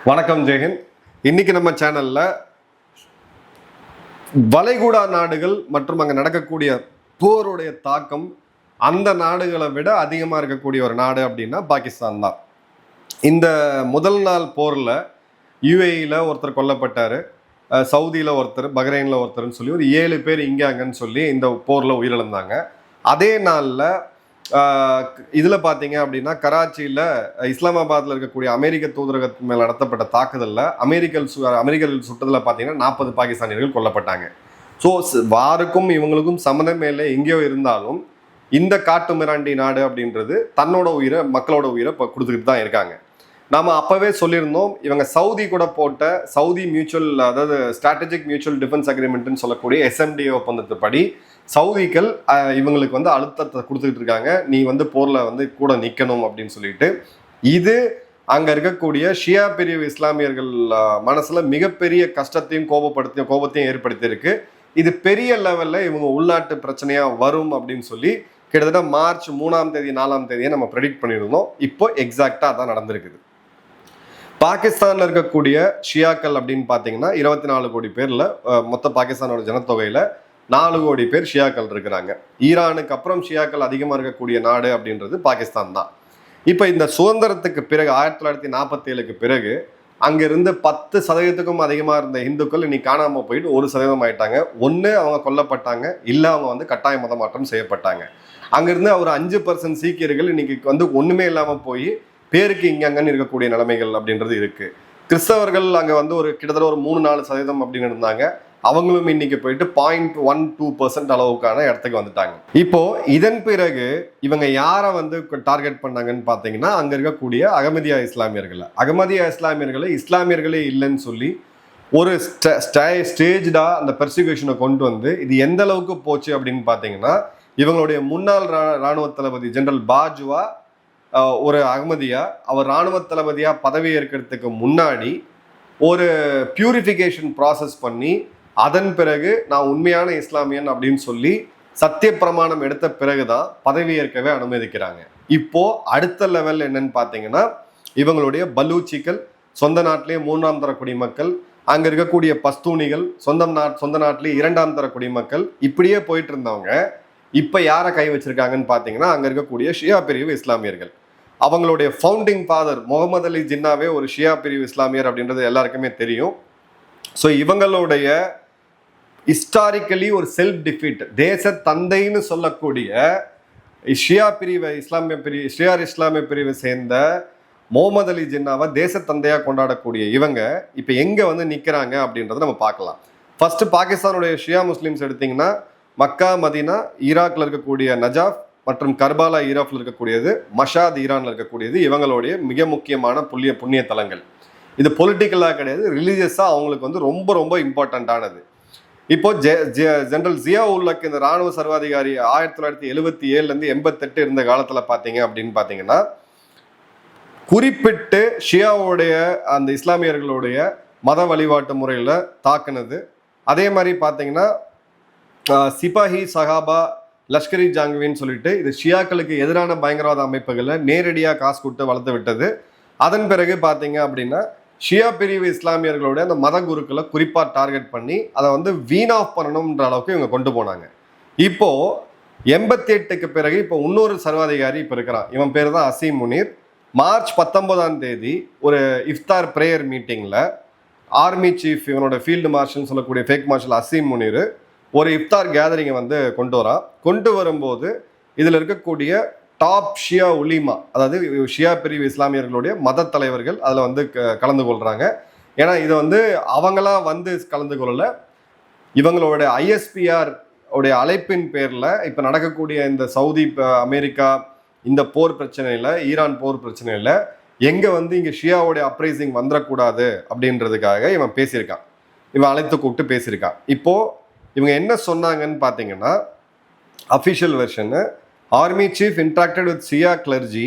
வணக்கம் ஜெயஹிந்த். இன்னைக்கு நம்ம சேனல்ல வளைகுடா நாடுகள் மற்றும் அங்கே நடக்கக்கூடிய போருடைய தாக்கம் அந்த நாடுகளை விட அதிகமாக இருக்கக்கூடிய ஒரு நாடு அப்படின்னா பாகிஸ்தான் தான். இந்த முதல் நாள் போரில் யுஏஇயில் ஒருத்தர் கொல்லப்பட்டார், சவுதியில் ஒருத்தர், பஹ்ரைனில் ஒருத்தர்னு சொல்லி ஒரு 7 பேர் இங்கே அங்கன்னு சொல்லி இந்த போரில் உயிரிழந்தாங்க. அதே நாளில் இதில் பார்த்தீங்க அப்படின்னா கராச்சியில் இஸ்லாமாபாத்தில் இருக்கக்கூடிய அமெரிக்க தூதரகத்து மேல் நடத்தப்பட்ட தாக்குதலில் அமெரிக்கர்கள் சுட்டதில் பார்த்தீங்கன்னா 40 பாகிஸ்தானியர்கள் கொல்லப்பட்டாங்க. ஸோ வாருக்கும் இவங்களுக்கும் சம்மந்தமே இல்லை, எங்கேயோ இருந்தாலும் இந்த காட்டு மிராண்டி நாடு அப்படின்றது தன்னோட உயிரை, மக்களோட உயிரை இப்போ கொடுத்துக்கிட்டு தான் இருக்காங்க. நாம் அப்போவே சொல்லியிருந்தோம், இவங்க சவுதி கூட போட்ட சவுதி மியூச்சுவல், அதாவது ஸ்ட்ராட்டஜிக் மியூச்சுவல் டிஃபென்ஸ் அக்ரிமெண்ட்னு சொல்லக்கூடிய SMDA ஒப்பந்தத்துப்படி சவுதிகள் இவங்களுக்கு அழுத்தத்தை கொடுத்துக்கிட்டு இருக்காங்க, நீ போரில் கூட நிற்கணும் அப்படின்னு சொல்லிட்டு. இது அங்கே இருக்கக்கூடிய ஷியா பிரிவு இஸ்லாமியர்கள் மனசில் மிகப்பெரிய கஷ்டத்தையும் கோபத்தையும் ஏற்படுத்தியிருக்கு. இது பெரிய லெவலில் இவங்க உள்நாட்டு பிரச்சனையாக வரும் அப்படின்னு சொல்லி கிட்டத்தட்ட மார்ச் 3ஆம் தேதி 4ஆம் தேதியை நம்ம ப்ரெடிக்ட் பண்ணியிருந்தோம். இப்போ எக்ஸாக்டாக அதான் நடந்திருக்குது. பாகிஸ்தானில் இருக்கக்கூடிய ஷியாக்கள் அப்படின்னு பார்த்தீங்கன்னா 24 கோடி பேரில் மொத்த பாகிஸ்தானோட ஜனத்தொகையில் 4 கோடி பேர் ஷியாக்கள் இருக்கிறாங்க. ஈரானுக்கு அப்புறம் ஷியாக்கள் அதிகமாக இருக்கக்கூடிய நாடு அப்படின்றது பாகிஸ்தான் தான். இப்போ இந்த சுதந்திரத்துக்கு பிறகு 1947க்கு பிறகு அங்கிருந்து 10% அதிகமாக இருந்த இந்துக்கள் இன்னைக்கு காணாமல் போயிட்டு 1% ஆயிட்டாங்க. ஒன்று அவங்க கொல்லப்பட்டாங்க, இல்லை அவங்க கட்டாய மதமாற்றம் செய்யப்பட்டாங்க. அங்கிருந்து ஒரு 5% சீக்கியர்கள் இன்னைக்கு ஒன்றுமே இல்லாமல் போய் பேருக்கு இங்கங்கன்னு இருக்கக்கூடிய நிலைமைகள் அப்படின்றது இருக்கு. கிறிஸ்தவர்கள் அங்கே ஒரு கிட்டத்தட்ட ஒரு 3-4% அப்படின்னு இருந்தாங்க. அவங்களும் இன்னைக்கு போயிட்டு 0.12% அளவுக்கான இடத்துக்கு வந்துட்டாங்க. இப்போ இதன் பிறகு இவங்க யாரை டார்கெட் பண்ணாங்கன்னு பார்த்தீங்கன்னா அங்கே இருக்கக்கூடிய அகமதியா இஸ்லாமியர்களை இஸ்லாமியர்களே இல்லைன்னு சொல்லி ஒரு ஸ்டேஜ்டா அந்த பெர்சிக்யூஷனை கொண்டு இது எந்த அளவுக்கு போச்சு அப்படின்னு பார்த்தீங்கன்னா, இவங்களுடைய முன்னாள் இராணுவ தளபதி ஜெனரல் பாஜ்வா ஒரு அகமதியா, அவர் இராணுவ தளபதியா பதவி ஏற்கிறதுக்கு முன்னாடி ஒரு பியூரிஃபிகேஷன் ப்ராசஸ் பண்ணி அதன் பிறகு நான் உண்மையான இஸ்லாமியன் அப்படின்னு சொல்லி சத்திய பிரமாணம் எடுத்த பிறகுதான் பதவி ஏற்கவே அனுமதிக்கிறாங்க. இப்போ அடுத்த லெவல் என்னன்னு பார்த்தீங்கன்னா, இவங்களுடைய பலூச்சிகள், சொந்த நாட்டிலேயே 3ஆம் தர குடிமக்கள், அங்க இருக்கக்கூடிய பஸ்தூனிகள், சொந்த நாட்டிலேயே 2ஆம் தர குடிமக்கள், இப்படியே போயிட்டு இருந்தவங்க இப்ப யாரை கை வச்சிருக்காங்கன்னு பார்த்தீங்கன்னா அங்க இருக்கக்கூடிய ஷியா பிரிவு இஸ்லாமியர்கள். அவங்களுடைய ஃபவுண்டிங் ஃபாதர் முகமது அலி ஜின்னாவே ஒரு ஷியா பிரிவு இஸ்லாமியர் அப்படின்றது எல்லாருக்குமே தெரியும். ஸோ இவங்களுடைய ஹிஸ்டாரிக்கலி ஒரு செல்ஃப் டிஃபீட், தேச தந்தைன்னு சொல்லக்கூடிய ஷியார் இஸ்லாமிய பிரிவை சேர்ந்த முகமது அலி ஜின்னாவை தேச தந்தையா கொண்டாடக்கூடிய இவங்க இப்போ எங்க நிற்கிறாங்க அப்படின்றத நம்ம பார்க்கலாம். ஃபர்ஸ்ட் பாகிஸ்தானுடைய ஷியா முஸ்லிம்ஸ் எடுத்தீங்கன்னா மக்கா, மதீனா, ஈராக்ல இருக்கக்கூடிய நஜாஃப் மற்றும் கர்பாலா ஈராக்ல இருக்கக்கூடியது, மஷாத் ஈரான்ல இருக்கக்கூடியது இவங்களுடைய மிக முக்கியமான புண்ணிய தலங்கள். இது பொலிட்டிக்கலாக கிடையாது, ரிலீஜியஸாக அவங்களுக்கு ரொம்ப ரொம்ப இம்பார்ட்டண்ட்டானது. இப்போ ஜெனரல் ஜியா உல்லக் இந்த ராணுவ சர்வாதிகாரி 1977 88 இருந்த காலத்தில் பார்த்தீங்க அப்படின்னு பார்த்தீங்கன்னா குறிப்பிட்டு ஷியாவுடைய அந்த இஸ்லாமியர்களுடைய மத வழிபாட்டு முறையில் தாக்குனது. அதே மாதிரி பார்த்தீங்கன்னா சிபாஹி சஹாபா, லஷ்கரி ஜாங்குவின்னு சொல்லிட்டு இது ஷியாக்களுக்கு எதிரான பயங்கரவாத அமைப்புகளை நேரடியாக காசு கொடுத்து வளர்த்து விட்டது. அதன் பிறகு பார்த்தீங்க அப்படின்னா ஷியா பிரிவு இஸ்லாமியர்களோட அந்த மத குருக்களை குறிப்பாக டார்கெட் பண்ணி அதை வீண் ஆஃப் பண்ணணும்ன்ற அளவுக்கு இவங்க கொண்டு போனாங்க. இப்போ 88க்கு பிறகு இப்போ இன்னொரு சர்வாதிகாரி இப்போ இருக்கிறான், இவன் பேர் தான் அசீம் முனீர். மார்ச் 19ஆம் தேதி ஒரு இஃப்தார் பிரேயர் மீட்டிங்கில் ஆர்மி சீஃப், இவனோட ஃபீல்டு மார்ஷல்னு சொல்லக்கூடிய ஃபேக் மார்ஷல் அசீம் முனீர் ஒரு இஃப்தார் கேதரிங்கை கொண்டு வரும்போது இதில் இருக்கக்கூடிய டாப் ஷியா உலிமா, அதாவது ஷியா பிரிவு இஸ்லாமியர்களுடைய மத தலைவர்கள் அதில் கலந்து கொள்கிறாங்க. ஏன்னா இதை அவங்களா கலந்து கொள்ளல, இவங்களோட ISPR உடைய அழைப்பின் பேரில் இப்போ நடக்கக்கூடிய இந்த சவுதி, அமெரிக்கா இந்த போர் பிரச்சனையில், ஈரான் போர் பிரச்சனையில் எங்கே இங்கே ஷியாவுடைய அப்ரைசிங் வந்துடக்கூடாது அப்படின்றதுக்காக இவன் பேசியிருக்கான், இவன் அழைத்து கூப்பிட்டு பேசியிருக்கான். இப்போது இவங்க என்ன சொன்னாங்கன்னு பார்த்தீங்கன்னா, official version, army chief interacted with Shia clergy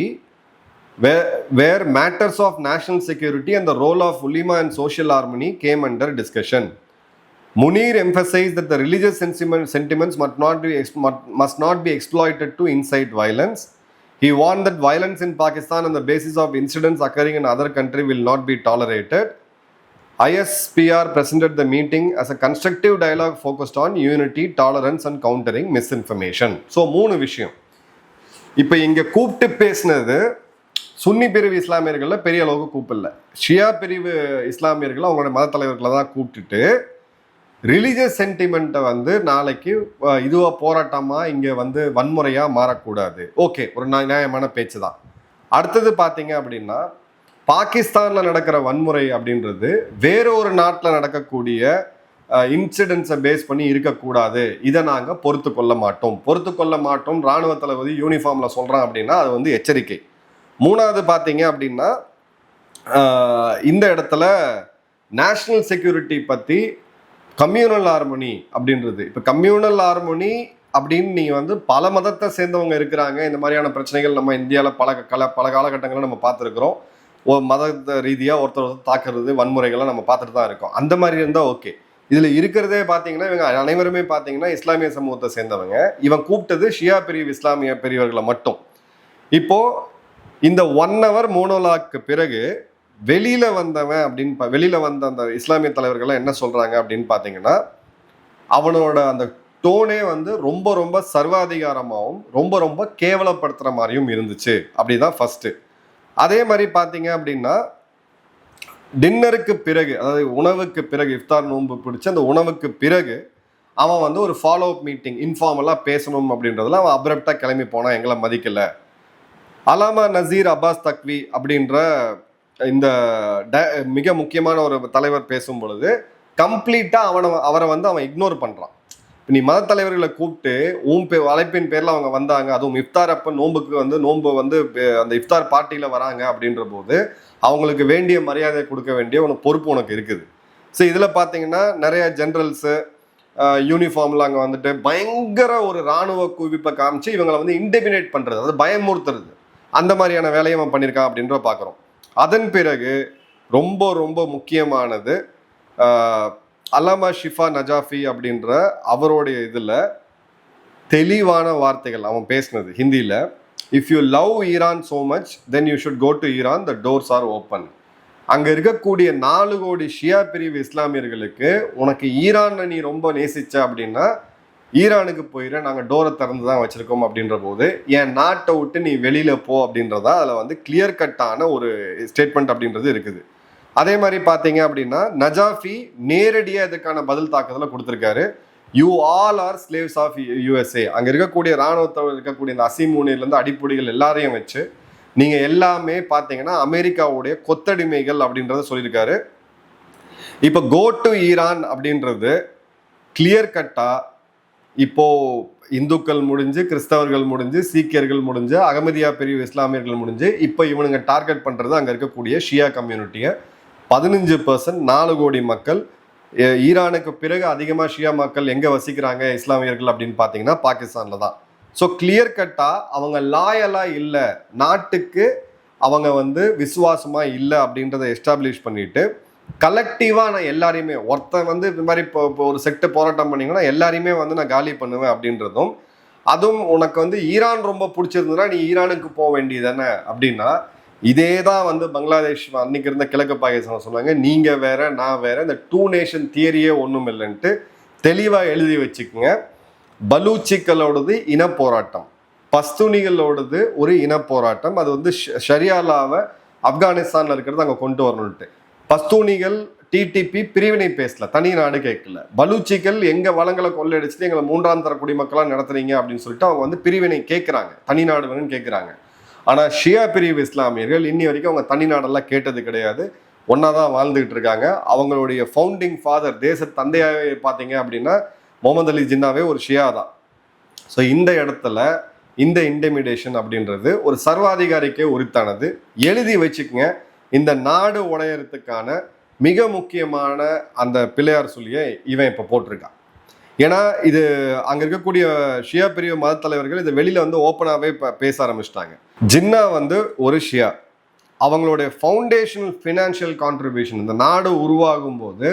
where matters of national security and the role of ulema and social harmony came under discussion. Munir emphasized that the religious sentiments must not be exploited to incite violence. He warned that violence in Pakistan on the basis of incidents occurring in other country will not be tolerated. ISPR presented the meeting as a constructive dialogue focused on unity, tolerance and countering misinformation. So 3 விஷயம். இப்போ இங்க கூப்பிட்டு பேசினது சுன்னி பிரிவு இஸ்லாமியர்கள்ல பெரிய அளவுக்கு கூப்பிடல. ஷியா பிரிவு இஸ்லாமியர்கள் அவங்களோட மத தலைவர்களை தான் கூப்பிட்டுட்டு ரிலீஜியஸ் சென்டிமெண்ட்டை வந்து நாளைக்கு இதுவா போராட்டமா இங்க வந்து வன்முறையா மாறக்கூடாது. ஓகே, ஒரு நியாயமான பேச்சு தான். அடுத்தது பார்த்தீங்க அப்படின்னா பாகிஸ்தான்ல நடக்கிற வன்முறை அப்படின்றது வேற ஒரு நாட்டில் நடக்கக்கூடிய இன்சிடென்ட்ஸை பேஸ் பண்ணி இருக்கக்கூடாது. இதை நாங்கள் பொறுத்து கொள்ள மாட்டோம். ராணுவ தளபதி யூனிஃபார்ம்ல சொல்றான் அப்படின்னா அது வந்து எச்சரிக்கை. 3வது பார்த்தீங்க அப்படின்னா இந்த இடத்துல நேஷனல் செக்யூரிட்டி பத்தி கம்யூனல் ஹார்மோனி அப்படின்றது, இப்போ கம்யூனல் ஹார்மோனி அப்படின்னு நீங்கள் வந்து பல மதத்தை சேர்ந்தவங்க இருக்கிறாங்க. இந்த மாதிரியான பிரச்சனைகள் நம்ம இந்தியாவில் பல காலகட்டங்களில் நம்ம பார்த்துருக்குறோம். மத ரீதியாக ஒருத்தர் தாக்குறது, வன்முறைகள்லாம் நம்ம பார்த்துட்டு தான் இருக்கோம். அந்த மாதிரி இருந்தால் ஓகே. இதில் இருக்கிறதே பார்த்தீங்கன்னா இவங்க அனைவருமே பார்த்தீங்கன்னா இஸ்லாமிய சமூகத்தை சேர்ந்தவங்க. இவன் கூப்பிட்டது ஷியா பிரிவு இஸ்லாமிய பிரிவர்களை மட்டும். இப்போ இந்த 1 hour மோனோலாக்கு பிறகு வெளியில வந்த அந்த இஸ்லாமிய தலைவர்கள் என்ன சொல்றாங்க அப்படின்னு பார்த்தீங்கன்னா, அவனோட அந்த டோனே வந்து ரொம்ப ரொம்ப சர்வாதிகாரமாகவும் ரொம்ப கேவலப்படுத்துற மாதிரியும் இருந்துச்சு. அப்படிதான் ஃபர்ஸ்ட். அதே மாதிரி பார்த்தீங்க அப்படின்னா டின்னருக்கு பிறகு, அதாவது உணவுக்கு பிறகு, இஃப்தார் நோன்பு பிடிச்ச அந்த உணவுக்கு பிறகு அவன் வந்து ஒரு ஃபாலோ அப் மீட்டிங் இன்ஃபார்மலா பேசணும் அப்படின்றதுல அவன் அப்ரப்டா கிளம்பி போனான், எங்களை மதிக்கல. அலாமா நசீர் அப்பாஸ் தக்வி அப்படின்ற இந்த மிக முக்கியமான ஒரு தலைவர் பேசும் பொழுது கம்ப்ளீட்டா அவரை வந்து அவன் இக்னோர் பண்றான். நீ மத தலைவர்களை கூப்பிட்டு அழைப்பின் பேர்ல அவங்க வந்தாங்க, அதுவும் இஃப்தார் அப்ப நோன்பு வந்து அந்த இஃப்தார் பார்ட்டியில வராங்க அப்படின்ற போது அவங்களுக்கு வேண்டிய மரியாதை கொடுக்க வேண்டிய உனக்கு பொறுப்பு உனக்கு இருக்குது. ஸோ இதுல பாத்தீங்கன்னா நிறைய ஜெனரல்ஸு யூனிஃபார்ம்ல அங்க வந்துட்டு பயங்கர ஒரு இராணுவ குவிப்பை காமிச்சு இவங்களை வந்து இன்டிமினேட் பண்றது, அதாவது பயமுறுத்துறது, அந்த மாதிரியான வேலையை அவன் பண்ணியிருக்கான் அப்படின்ற பாக்குறோம். அதன் பிறகு ரொம்ப முக்கியமானது அல்லாமா ஷிஃபா நஜாஃபி அப்படின்ற அவருடைய இதுல தெளிவான வார்த்தைகள் அவன் பேசினது ஹிந்தியில. If you love Iran so much then you should go to Iran, the doors are open. அங்க இருக்கக்கூடிய 4 கோடி ஷியா பிரிவு இஸ்லாமியர்களுக்கு உனக்கு ஈரானை நீ ரொம்ப நேசிச்ச அப்படின்னா ஈரானுக்கு போயிட, நாங்க டோரை திறந்து தான் வச்சிருக்கோம் அப்படின்ற போது என் நாட்டை விட்டு நீ வெளியில போ அப்படின்றதா அதுல வந்து கிளியர் கட்டான ஒரு ஸ்டேட்மெண்ட் அப்படின்றது இருக்குது. அதே மாதிரி பாத்தீங்க அப்படின்னா நஜாஃபி நேரடியாக இதுக்கான பதில் தாக்குதலை கொடுத்திருக்காரு. You all are slaves of USA. அங்க இருக்கக்கூடிய இராணுவத்தில் இருக்கக்கூடிய இந்த அசிமூனிலிருந்து அடிப்படைகள் எல்லாரையும் வச்சு நீங்க எல்லாமே பாத்தீங்கன்னா அமெரிக்காவுடைய கொத்தடிமைகள் அப்படின்றத சொல்லியிருக்காரு. இப்போ கோ டு ஈரான் அப்படின்றது கிளியர் கட்டா இப்போ இந்துக்கள் முடிஞ்சு, கிறிஸ்தவர்கள் முடிஞ்சு, சீக்கியர்கள் முடிஞ்சு, அகமதியா பிரிவு இஸ்லாமியர்கள் முடிஞ்சு, இப்போ இவனுங்க டார்கெட் பண்றது அங்க இருக்கக்கூடிய ஷியா கம்யூனிட்டியை. 15% 4 கோடி மக்கள். ஈரானுக்கு பிறகு அதிகமாக ஷியா மக்கள் எங்க வசிக்கிறாங்க இஸ்லாமியர்கள் அப்படின்னு பார்த்தீங்கன்னா பாகிஸ்தான்ல தான். ஸோ கிளியர் கட்டா அவங்க லாயலா இல்லை, நாட்டுக்கு அவங்க வந்து விசுவாசமா இல்லை அப்படின்றத எஸ்டாப்ளிஷ் பண்ணிட்டு கலெக்டிவா நான் எல்லாரையுமே ஒருத்தன் வந்து இந்த மாதிரி இப்போ ஒரு செக்ட் போராட்டம் பண்ணீங்கன்னா எல்லாரையுமே வந்து நான் காலி பண்ணுவேன் அப்படின்றதும், அதுவும் உனக்கு வந்து ஈரான் ரொம்ப பிடிச்சிருந்ததுன்னா நீ ஈரானுக்கு போக வேண்டியதானே அப்படின்னா, இதே தான் வந்து பங்களாதேஷ் அன்னைக்கு இருந்த கிழக்கு பாகிஸ்தான் சொன்னாங்க, நீங்க வேற நான் வேற, இந்த 2 நேஷன் தியரியே ஒன்றும் இல்லைன்ட்டு தெளிவா எழுதி வச்சுக்கோங்க. பலூச்சிகளோடது இன போராட்டம், பஸ்தூனிகளோடது ஒரு இன போராட்டம். அது வந்து ஷரியாலாவை ஆப்கானிஸ்தான்ல இருக்கிறது அங்கே கொண்டு வரணும்ட்டு. பஸ்தூனிகள் டிடிபி பிரிவினை பேசல, தனி நாடு கேட்கல. பலூச்சிகள் எங்க வளங்களை கொள்ளையடிச்சுட்டு எங்களை 3ஆம் தர குடிமக்களா நடத்துறீங்க அப்படின்னு சொல்லிட்டு அவங்க வந்து பிரிவினை கேட்கிறாங்க, தனி நாடு வேணும்னு கேட்கிறாங்க. ஆனா ஷியா பிரிவு இஸ்லாமியர்கள் இன்னி வரைக்கும் அவங்க தனி நாடெல்லாம் கேட்டது கிடையாது, ஒன்னாதான் வாழ்ந்துகிட்டு இருக்காங்க. அவங்களுடைய ஃபவுண்டிங் ஃபாதர், தேச தந்தையாவே பார்த்தீங்க அப்படின்னா முகமது அலி ஜின்னாவே ஒரு ஷியா தான். ஸோ இந்த இடத்துல இந்த இன்டிமிடேஷன் அப்படின்றது ஒரு சர்வாதிகாரிக்கே உரித்தானது. எழுதி வச்சுக்கங்க, இந்த நாடு உடையறதுக்கான மிக முக்கியமான அந்த பிள்ளையார் சொல்லியை இவன் இப்போ போட்டிருக்கான். ஏன்னா இது அங்க இருக்கக்கூடிய ஷியா பிரிவு மத தலைவர்கள் இதை வெளியில வந்து ஓப்பனாகவே பேச ஆரம்பிச்சிட்டாங்க. ஜின்னா வந்து ஒரு ஷியா, அவங்களுடைய ஃபவுண்டேஷனல் ஃபினான்ஷியல் கான்ட்ரிபியூஷன் இந்த நாடு உருவாகும் போது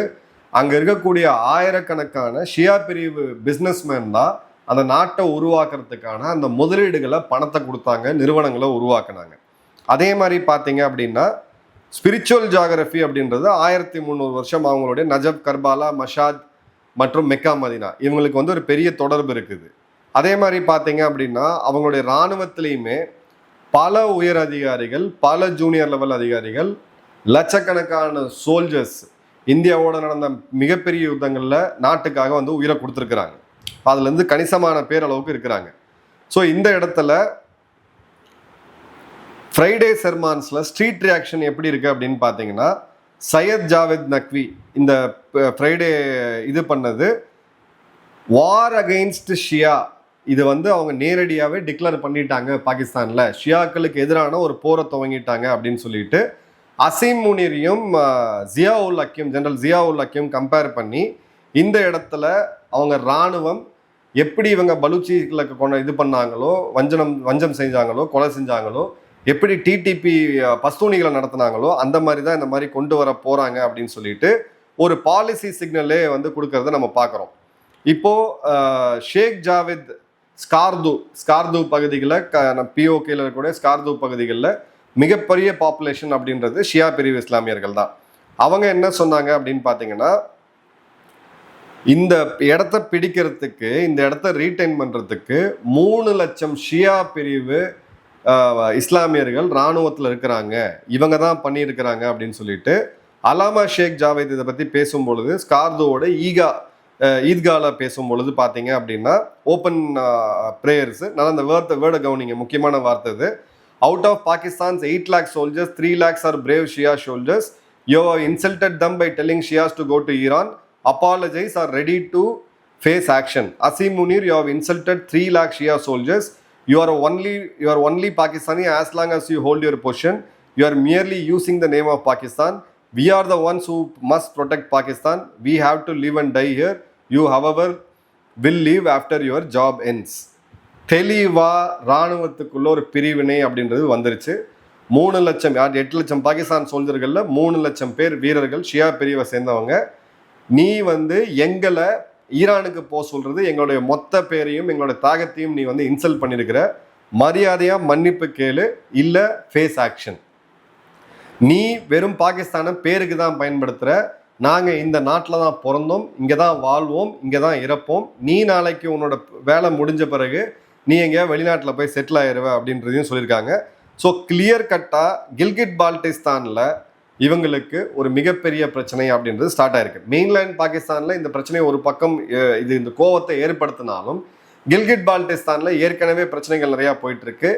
அங்க இருக்கக்கூடிய ஆயிரக்கணக்கான ஷியா பிரிவு பிஸ்னஸ்மேன் தான் அந்த நாட்டை உருவாக்குறதுக்கான அந்த முதலீடுகளை பணத்தை கொடுத்தாங்க, நிறுவனங்களை உருவாக்குனாங்க. அதே மாதிரி பார்த்தீங்க அப்படின்னா ஸ்பிரிச்சுவல் ஜியாகிரபி அப்படின்றது 1300 வருஷம் அவங்களுடைய நஜப், கர்பாலா, மஷாத் மற்றும் மெக்கா, மதினா இவங்களுக்கு வந்து ஒரு பெரிய தொடர்பு இருக்குது. அதே மாதிரி பார்த்தீங்க அப்படின்னா அவங்களுடைய இராணுவத்திலையுமே பல உயர் அதிகாரிகள், பல ஜூனியர் லெவல் அதிகாரிகள், லட்சக்கணக்கான சோல்ஜர்ஸ் இந்தியாவோட நடந்த மிகப்பெரிய யுத்தங்களில் நாட்டுக்காக வந்து உயிரை கொடுத்துருக்குறாங்க. அதுலேருந்து கணிசமான பேர் அளவுக்கு இருக்கிறாங்க. ஸோ இந்த இடத்துல ஃப்ரைடே செர்மான்ஸில் ஸ்ட்ரீட் ரியாக்ஷன் எப்படி இருக்குது அப்படின்னு பார்த்தீங்கன்னா, சையத் ஜாவேத் நக்வி இந்த ஃப்ரைடே இது பண்ணது வார் அகெயின்ஸ்ட் ஷியா. இது வந்து அவங்க நேரடியாகவே டிக்ளேர் பண்ணிட்டாங்க. பாகிஸ்தானில் ஷியாக்களுக்கு எதிரான ஒரு போரை துவங்கிட்டாங்க அப்படின்னு சொல்லிட்டு அசீம் முனீரையும் ஜியாவுல் ஹக்கீம், ஜெனரல் ஜியாவுல் ஹக்கீம் கம்பேர் பண்ணி இந்த இடத்துல அவங்க இராணுவம் எப்படி இவங்க பலூச்சிகளுக்கு இது பண்ணாங்களோ, வஞ்சம் செஞ்சாங்களோ, கொலை செஞ்சாங்களோ, எப்படி டிடிபி பஸ்தூனிகளை நடத்தினாங்களோ அந்த மாதிரி தான் இந்த மாதிரி கொண்டு வர போகிறாங்க அப்படின்னு சொல்லிட்டு ஒரு பாலிசி சிக்னலே வந்து கொடுக்கறத நம்ம பார்க்குறோம். இப்போது ஷேக் ஜாவேத் ஸ்கார்து பகுதிகளில் பிஓகேல இருக்கக்கூடிய ஸ்கார்து பகுதிகளில் மிகப்பெரிய பாப்புலேஷன் அப்படின்றது ஷியா பிரிவு இஸ்லாமியர்கள் தான். அவங்க என்ன சொன்னாங்க அப்படின்னு பார்த்தீங்கன்னா, இந்த இடத்த பிடிக்கிறதுக்கு, இந்த இடத்த ரீடைன் பண்ணுறதுக்கு 3 லட்சம் ஷியா பிரிவு இஸ்லாமியர்கள் இராணுவத்தில் இருக்கிறாங்க, இவங்க தான் பண்ணியிருக்கிறாங்க அப்படின்னு சொல்லிட்டு அலாமா ஷேக் ஜாவேத் இதை பற்றி பேசும்பொழுது ஸ்கார்துவோட ஈத்கால பேசும்பொழுது பார்த்தீங்க அப்படின்னா ஓப்பன் ப்ரேயர்ஸ் நல்லா அந்த வேர்டை கவனிங்க, முக்கியமான வார்த்தை இது. Out of Pakistan's 8 lakh soldiers, 3 lakhs are brave Shia soldiers. You have insulted them by telling Shias to go to Iran. Apologize or ready to face action. Asim Munir, you have insulted 3 lakh Shia soldiers. You are only Pakistani as long as you hold your position. You are merely using the name of Pakistan. We are the ones who must protect Pakistan. We have to live and die here. You, however, will live after your job ends. தெளிவா இராணுவத்துக்குள்ள ஒரு பிரிவினை அப்படின்றது வந்துருச்சு. 3 லட்சம் 8 லட்சம் பாகிஸ்தான் சோல்ஜர்களில் 3 லட்சம் பேர் வீரர்கள் ஷியா பிரிவை சேர்ந்தவங்க. நீ வந்து எங்களை ஈரானுக்கு போக சொல்றது எங்களுடைய மொத்த பேரையும் எங்களுடைய தாகத்தையும் நீ வந்து இன்சல்ட் பண்ணியிருக்கிற. மரியாதையா மன்னிப்பு கேளு, இல்லை ஃபேஸ் ஆக்ஷன். நீ வெறும் பாகிஸ்தானை பேருக்கு தான் பயன்படுத்துகிற. நாங்கள் இந்த நாட்டில் தான் பிறந்தோம், இங்கே தான் வாழ்வோம், இங்கே தான் இறப்போம். நீ நாளைக்கு உன்னோட வேலை முடிஞ்ச பிறகு நீ எங்கேயா வெளிநாட்டில் போய் செட்டில் ஆயிடுவ அப்படின்றதையும் சொல்லியிருக்காங்க. ஸோ கிளியர் கட்டாக கில்கிட் பால்டிஸ்தானில் இவங்களுக்கு ஒரு மிகப்பெரிய பிரச்சனை அப்படின்றது ஸ்டார்ட் ஆயிருக்கு. மெயின்லேண்ட் பாகிஸ்தானில் இந்த பிரச்சனையை ஒரு பக்கம் இந்த கோவத்தை ஏற்படுத்தினாலும் கில்கிட் பால்டிஸ்தானில் ஏற்கனவே பிரச்சனைகள் நிறையா போயிட்டுருக்கு.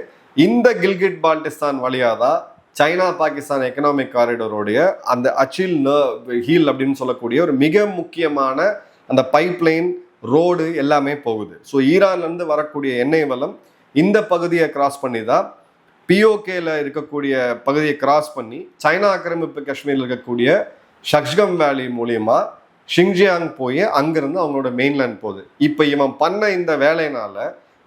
இந்த கில்கிட் பால்டிஸ்தான் வழியாக தான் சைனா பாகிஸ்தான் எக்கனாமிக் காரிடோருடைய அந்த அச்சில் ஹீல் அப்படின்னு சொல்லக்கூடிய ஒரு மிக முக்கியமான அந்த பைப்லைன் ரோடு எல்லாமே போகுது. ஸோ ஈரான்லேருந்து வரக்கூடிய எண்ணெய் வளம் இந்த பகுதியை கிராஸ் பண்ணி தான் பிஓகேல இருக்கக்கூடிய பகுதியை கிராஸ் பண்ணி சைனா ஆக்கிரமிப்பு காஷ்மீரில் இருக்கக்கூடிய ஷக்ஸ்கம் வேலி மூலியமா ஷிங்ஜியாங் போய் அங்கிருந்து அவங்களோட மெயின்லேண்ட் போகுது. இப்போ இவன் பண்ண இந்த வேலையினால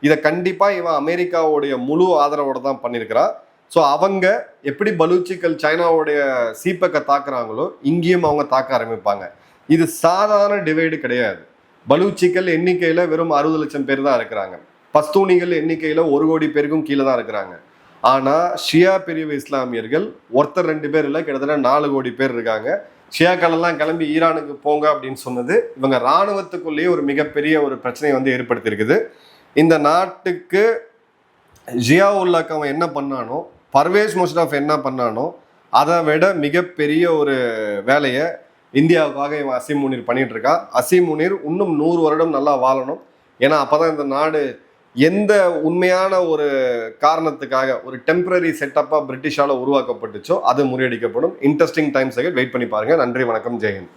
இதை கண்டிப்பாக இவன் அமெரிக்காவுடைய முழு ஆதரவோடு தான் பண்ணியிருக்கிறா. ஸோ அவங்க எப்படி பலூச்சிகள் சைனாவுடைய சீப்பக்கை தாக்குறாங்களோ இங்கேயும் அவங்க தாக்க ஆரம்பிப்பாங்க. இது சாதாரண டிவைடு கிடையாது. பலூச்சிகள் எண்ணிக்கையில் வெறும் 60 லட்சம் பேர் தான் இருக்கிறாங்க. பஸ்தூனிகள் எண்ணிக்கையில் 1 கோடி பேருக்கும் கீழே தான் இருக்கிறாங்க. ஆனால் ஷியா பிரிவு இஸ்லாமியர்கள் ஒருத்தர் 2 பேர் இல்லை, கிட்டத்தட்ட 4 கோடி பேர் இருக்காங்க. ஷியாக்களெல்லாம் கிளம்பி ஈரானுக்கு போங்க அப்படின்னு சொன்னது இவங்க இராணுவத்துக்குள்ளேயே ஒரு மிகப்பெரிய ஒரு பிரச்சனையை வந்து ஏற்படுத்தியிருக்குது. இந்த நாட்டுக்கு ஜியாவுல் ஹக் அவன் என்ன பண்ணானோ, பர்வேஸ் முஷரஃப் என்ன பண்ணானோ அதை விட மிகப்பெரிய ஒரு வேலையை இந்தியாவுக்காக இவன் அசீம் முனீர் பண்ணிட்டு இருக்கா. அசீம் முனீர் இன்னும் 100 வருடம் நல்லா வாழணும். ஏன்னா அப்போதான் இந்த நாடு எந்த உண்மையான ஒரு காரணத்துக்காக ஒரு டெம்பரரி செட்டப்பாக பிரிட்டிஷால் உருவாக்கப்பட்டுச்சோ அது முறியடிக்கப்படும். இன்ட்ரெஸ்டிங் டைம்ஸ் வெயிட் பண்ணி பாருங்க. நன்றி, வணக்கம், ஜெயஹிந்த்.